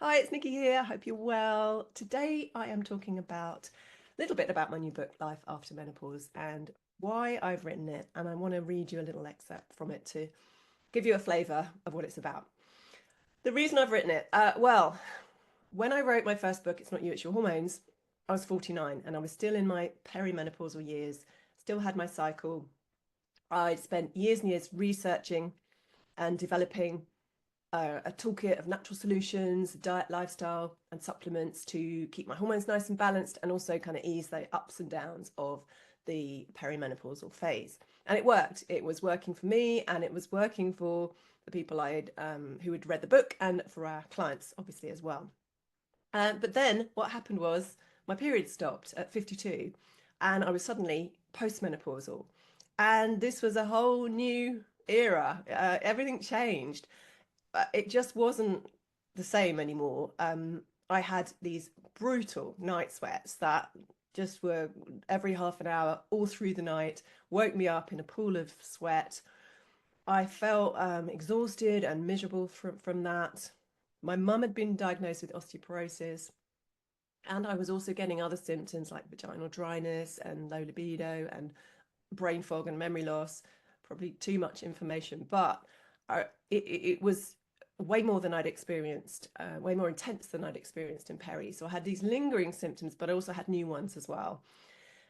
Hi, it's Nikki here. Hope you're well. Today I am talking about a little bit about my new book, Life After Menopause, and why I've written it. And I want to read you a little excerpt from it to give you a flavour of what it's about. The reason I've written it, when I wrote my first book, It's Not You, It's Your Hormones, I was 49 and I was still in my perimenopausal years, still had my cycle. I'd spent years and years researching and developing a toolkit of natural solutions, diet, lifestyle, and supplements to keep my hormones nice and balanced and also kind of ease the ups and downs of the perimenopausal phase. And it worked. It was working for me and it was working for the people who had read the book and for our clients, obviously, as well. But then what happened was my period stopped at 52 and I was suddenly postmenopausal. And this was a whole new era. Everything changed. It just wasn't the same anymore. I had these brutal night sweats that just were every half an hour, all through the night, woke me up in a pool of sweat. I felt exhausted and miserable from that. My mum had been diagnosed with osteoporosis, and I was also getting other symptoms like vaginal dryness and low libido and brain fog and memory loss. Probably too much information, but it was way more than I'd experienced, way more intense than I'd experienced in peri. So I had these lingering symptoms, but I also had new ones as well.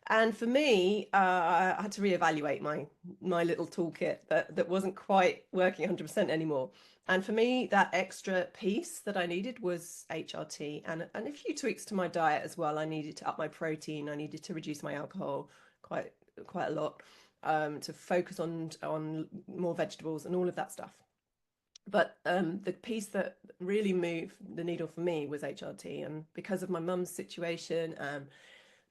And for me, I had to reevaluate my little toolkit that wasn't quite working 100% anymore. And for me, that extra piece that I needed was HRT and a few tweaks to my diet as well. I needed to up my protein. I needed to reduce my alcohol quite quite a lot, to focus on more vegetables and all of that stuff. But the piece that really moved the needle for me was HRT, and because of my mum's situation,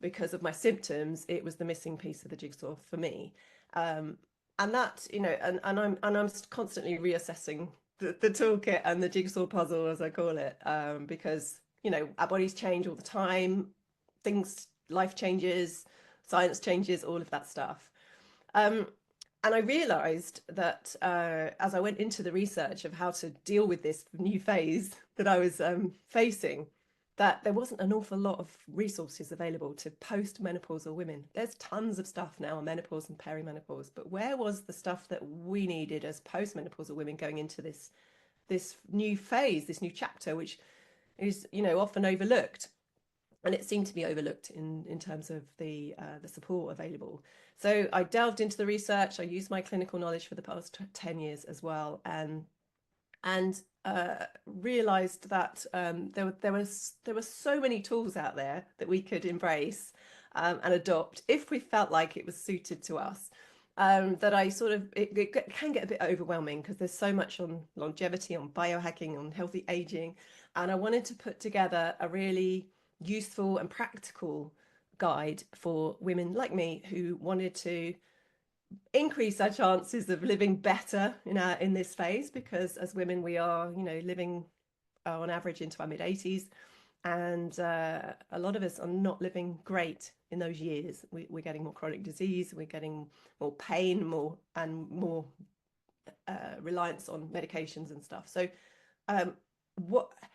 because of my symptoms, it was the missing piece of the jigsaw for me. Um, and that, and I'm constantly reassessing the toolkit and the jigsaw puzzle, as I call it, because our bodies change all the time, life changes, science changes, all of that stuff. Um, and I realized that as I went into the research of how to deal with this new phase that I was facing, that there wasn't an awful lot of resources available to post-menopausal women. There's tons of stuff now on menopause and perimenopause, but where was the stuff that we needed as post-menopausal women going into this new phase, this new chapter, which is often overlooked, and it seemed to be overlooked in terms of the support available. So I delved into the research. I used my clinical knowledge for the past 10 years as well, and realized that there were so many tools out there that we could embrace and adopt if we felt like it was suited to us. That I sort of it can get a bit overwhelming because there's so much on longevity, on biohacking, on healthy aging, and I wanted to put together a really useful and practical guide for women like me who wanted to increase our chances of living better in this phase, because as women we are living on average into our mid 80s, and a lot of us are not living great in those years. We're getting more chronic disease, we're getting more pain, more reliance on medications and stuff. So um,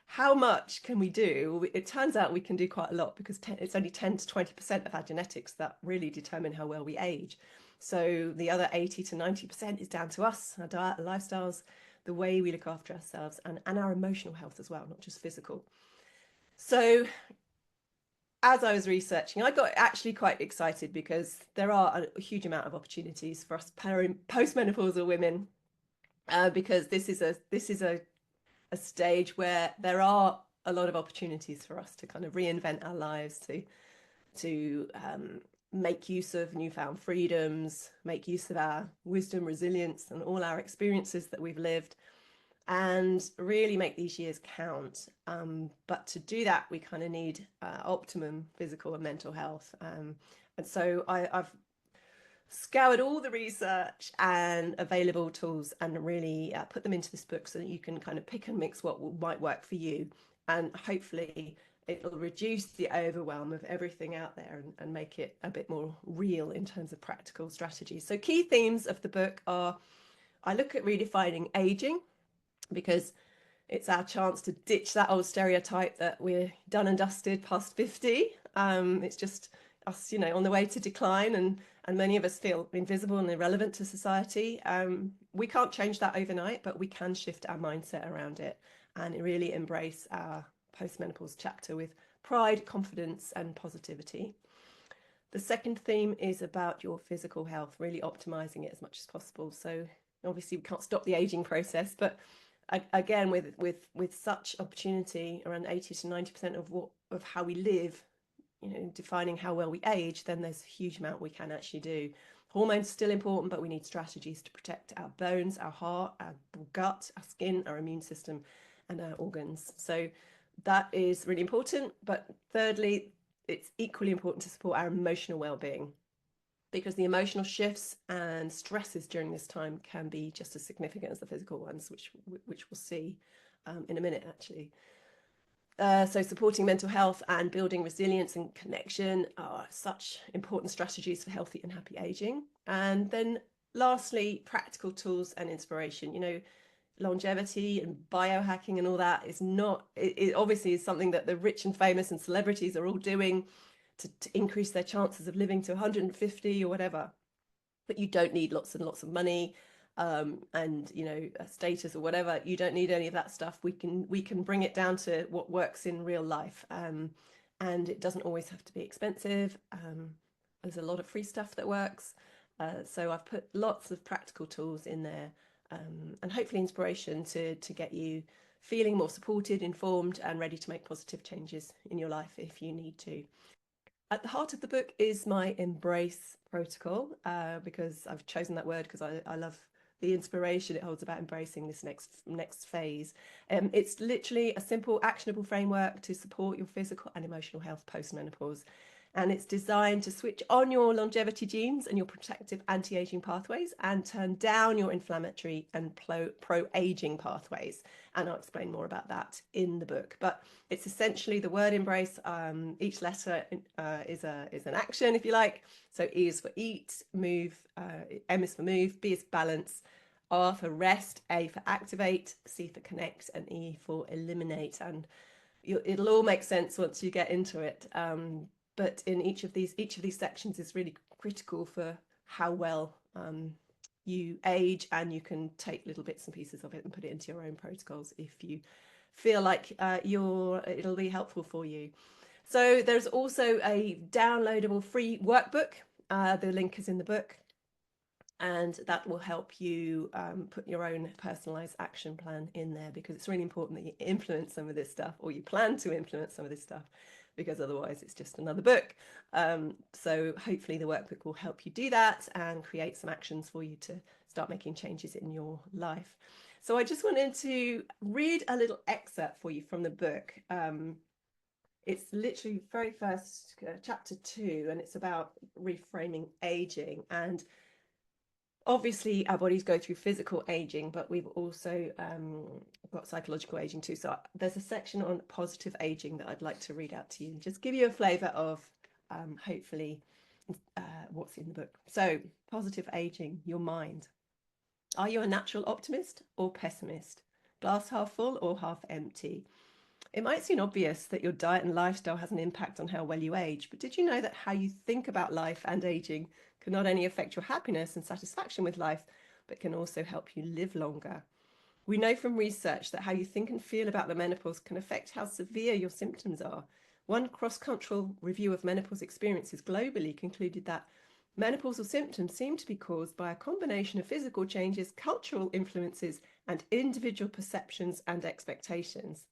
how much can we do? It turns out we can do quite a lot, because it's only 10 to 20% of our genetics that really determine how well we age. So the other 80 to 90% is down to us, our diet, our lifestyles, the way we look after ourselves, and our emotional health as well, not just physical. So as I was researching, I got actually quite excited because there are a huge amount of opportunities for us postmenopausal women, because this is a stage where there are a lot of opportunities for us to kind of reinvent our lives, to make use of newfound freedoms, make use of our wisdom, resilience, and all our experiences that we've lived, and really make these years count. But to do that, we kind of need optimum physical and mental health. And so I've scoured all the research and available tools and really put them into this book so that you can kind of pick and mix what might work for you. And hopefully it'll reduce the overwhelm of everything out there and make it a bit more real in terms of practical strategies. So key themes of the book are: I look at redefining aging, because It's our chance to ditch that old stereotype that we're done and dusted past 50. It's just us, on the way to decline, and many of us feel invisible and irrelevant to society. We can't change that overnight, but we can shift our mindset around it and really embrace our postmenopause chapter with pride, confidence, and positivity. The second theme is about your physical health, really optimizing it as much as possible. So obviously we can't stop the aging process, but again, with such opportunity, around 80 to 90% of how we live, defining how well we age, then there's a huge amount we can actually do. Hormones are still important, but we need strategies to protect our bones, our heart, our gut, our skin, our immune system, and our organs. So that is really important. But thirdly, it's equally important to support our emotional well-being, because the emotional shifts and stresses during this time can be just as significant as the physical ones, which we'll see in a minute, actually. So supporting mental health and building resilience and connection are such important strategies for healthy and happy aging. And then lastly, practical tools and inspiration. Longevity and biohacking and all that is not, it obviously is something that the rich and famous and celebrities are all doing to increase their chances of living to 150 or whatever. But you don't need lots and lots of money, and a status or whatever. You don't need any of that stuff. We can bring it down to what works in real life, and it doesn't always have to be expensive. There's a lot of free stuff that works. So I've put lots of practical tools in there, and hopefully inspiration to get you feeling more supported, informed, and ready to make positive changes in your life if you need to. At the heart of the book is my embrace protocol, because I've chosen that word because I love the inspiration it holds about embracing this next phase. It's literally a simple, actionable framework to support your physical and emotional health post-menopause. And it's designed to switch on your longevity genes and your protective anti-aging pathways and turn down your inflammatory and pro-aging pathways. And I'll explain more about that in the book. But it's essentially the word embrace. Each letter is an action, if you like. So E is for eat, move, M is for move, B is balance, R for rest, A for activate, C for connect, and E for eliminate. And it'll all make sense once you get into it. But in each of these sections is really critical for how well you age, and you can take little bits and pieces of it and put it into your own protocols if you feel like it'll be helpful for you. So there's also a downloadable free workbook. The link is in the book, and that will help you put your own personalized action plan in there, because it's really important that you implement some of this stuff, or you plan to implement some of this stuff, because otherwise it's just another book. So hopefully the workbook will help you do that and create some actions for you to start making changes in your life. So I just wanted to read a little excerpt for you from the book. It's literally very first chapter 2, and it's about reframing aging. And obviously our bodies go through physical aging, but we've also got psychological aging too. So there's a section on positive aging that I'd like to read out to you and just give you a flavour of hopefully what's in the book. So positive aging, your mind. Are you a natural optimist or pessimist? Glass half full or half empty? It might seem obvious that your diet and lifestyle has an impact on how well you age, but did you know that how you think about life and aging can not only affect your happiness and satisfaction with life, but can also help you live longer? We know from research that how you think and feel about the menopause can affect how severe your symptoms are. One cross-cultural review of menopause experiences globally concluded that menopausal symptoms seem to be caused by a combination of physical changes, cultural influences, and individual perceptions and expectations.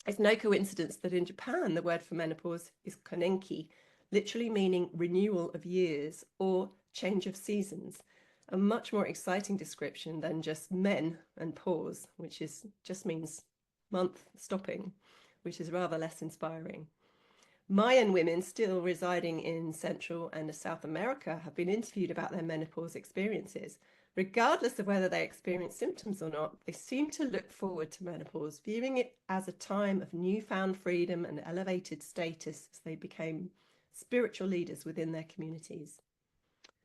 It's no coincidence that in Japan, the word for menopause is konenki, literally meaning renewal of years or change of seasons. A much more exciting description than just men and pause, which just means month stopping, which is rather less inspiring. Mayan women still residing in Central and South America have been interviewed about their menopause experiences. Regardless of whether they experience symptoms or not, they seem to look forward to menopause, viewing it as a time of newfound freedom and elevated status as they became spiritual leaders within their communities.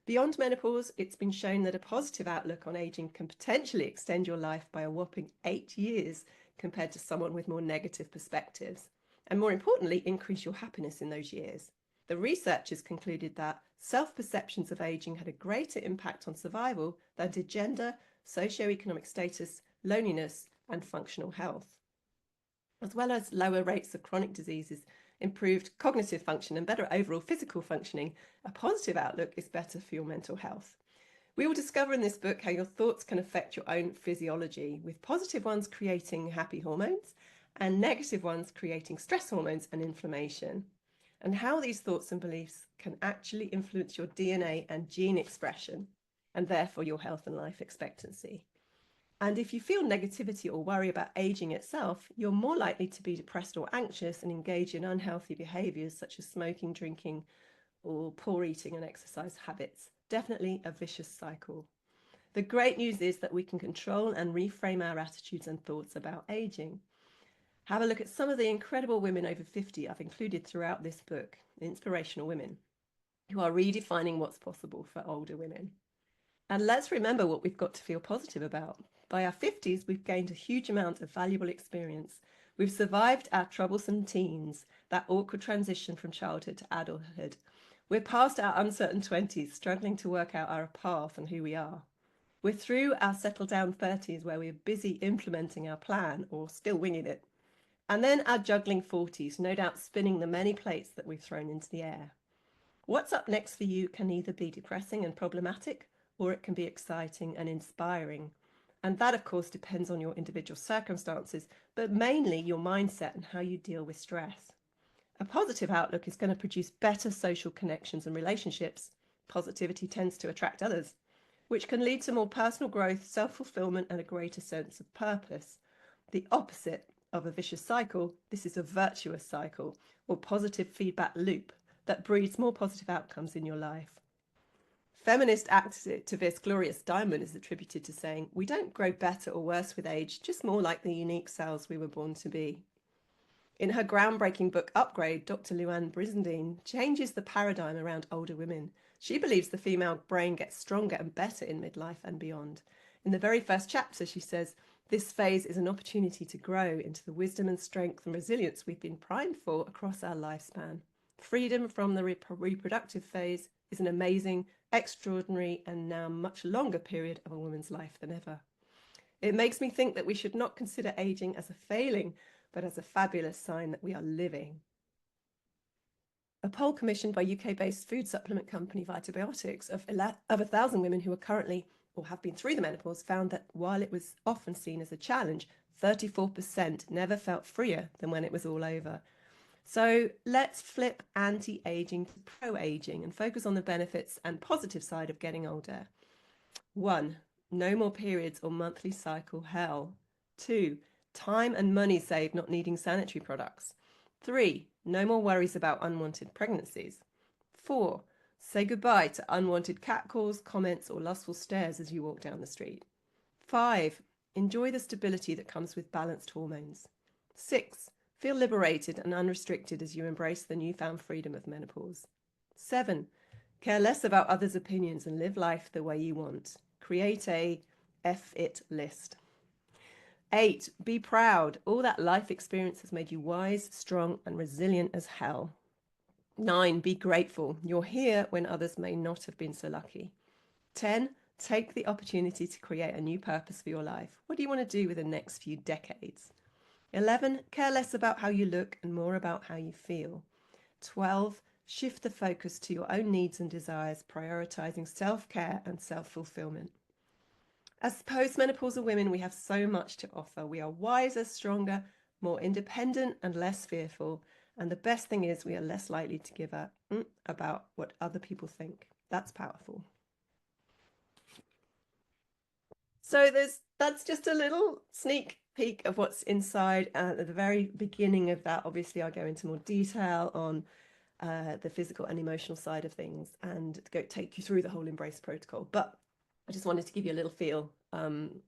Beyond menopause, it's been shown that a positive outlook on aging can potentially extend your life by a whopping 8 years, compared to someone with more negative perspectives. And more importantly, increase your happiness in those years. The researchers concluded that self-perceptions of aging had a greater impact on survival than did gender, socioeconomic status, loneliness, and functional health. As well as lower rates of chronic diseases, improved cognitive function, and better overall physical functioning, a positive outlook is better for your mental health. We will discover in this book how your thoughts can affect your own physiology, with positive ones creating happy hormones and negative ones creating stress hormones and inflammation, and how these thoughts and beliefs can actually influence your DNA and gene expression, and therefore your health and life expectancy. And if you feel negativity or worry about aging itself, you're more likely to be depressed or anxious and engage in unhealthy behaviours such as smoking, drinking, or poor eating and exercise habits. Definitely a vicious cycle. The great news is that we can control and reframe our attitudes and thoughts about aging. Have a look at some of the incredible women over 50 I've included throughout this book, inspirational women, who are redefining what's possible for older women. And let's remember what we've got to feel positive about. By our 50s, we've gained a huge amount of valuable experience. We've survived our troublesome teens, that awkward transition from childhood to adulthood. We're past our uncertain 20s, struggling to work out our path and who we are. We're through our settled down 30s, where we're busy implementing our plan or still winging it. And then our juggling 40s, no doubt spinning the many plates that we've thrown into the air. What's up next for you can either be depressing and problematic, or it can be exciting and inspiring. And that, of course, depends on your individual circumstances, but mainly your mindset and how you deal with stress. A positive outlook is going to produce better social connections and relationships. Positivity tends to attract others, which can lead to more personal growth, self-fulfillment, and a greater sense of purpose. The opposite of a vicious cycle, this is a virtuous cycle or positive feedback loop that breeds more positive outcomes in your life. Feminist activist Gloria Steinem is attributed to saying, "We don't grow better or worse with age, just more like the unique selves we were born to be." In her groundbreaking book Upgrade, Dr. Luann Brizendine changes the paradigm around older women. She believes the female brain gets stronger and better in midlife and beyond. In the very first chapter, she says, "This phase is an opportunity to grow into the wisdom and strength and resilience we've been primed for across our lifespan. Freedom from the reproductive phase is an amazing, extraordinary, and now much longer period of a woman's life than ever." It makes me think that we should not consider aging as a failing, but as a fabulous sign that we are living. A poll commissioned by UK-based food supplement company Vitabiotics of 1,000 women who are currently or have been through the menopause found that while it was often seen as a challenge, 34% never felt freer than when it was all over. So let's flip anti-aging to pro-aging and focus on the benefits and positive side of getting older. 1. No more periods or monthly cycle hell. 2. Time and money saved not needing sanitary products. 3. No more worries about unwanted pregnancies. 4. Say goodbye to unwanted catcalls, comments, or lustful stares as you walk down the street. 5. Enjoy the stability that comes with balanced hormones. 6. Feel liberated and unrestricted as you embrace the newfound freedom of menopause. 7. Care less about others' opinions and live life the way you want. Create a F it list. 8. Be proud. All that life experience has made you wise, strong, and resilient as hell. 9. Be grateful. You're here when others may not have been so lucky. 10. Take the opportunity to create a new purpose for your life. What do you want to do with the next few decades? 11. Care less about how you look and more about how you feel. 12. Shift the focus to your own needs and desires, prioritizing self-care and self-fulfillment. As postmenopausal women, we have so much to offer. We are wiser, stronger, more independent, and less fearful. And the best thing is we are less likely to give a about what other people think. That's powerful. So that's just a little sneak peek of what's inside. At the very beginning of that, obviously, I'll go into more detail on the physical and emotional side of things and take you through the whole embrace protocol. But I just wanted to give you a little feel and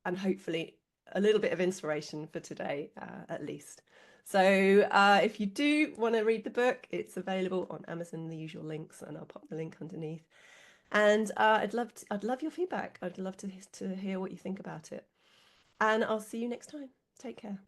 hopefully a little bit of inspiration for today, at least. So if you do want to read the book, it's available on Amazon, the usual links, and I'll pop the link underneath. And I'd love your feedback. I'd love to hear what you think about it. And I'll see you next time. Take care.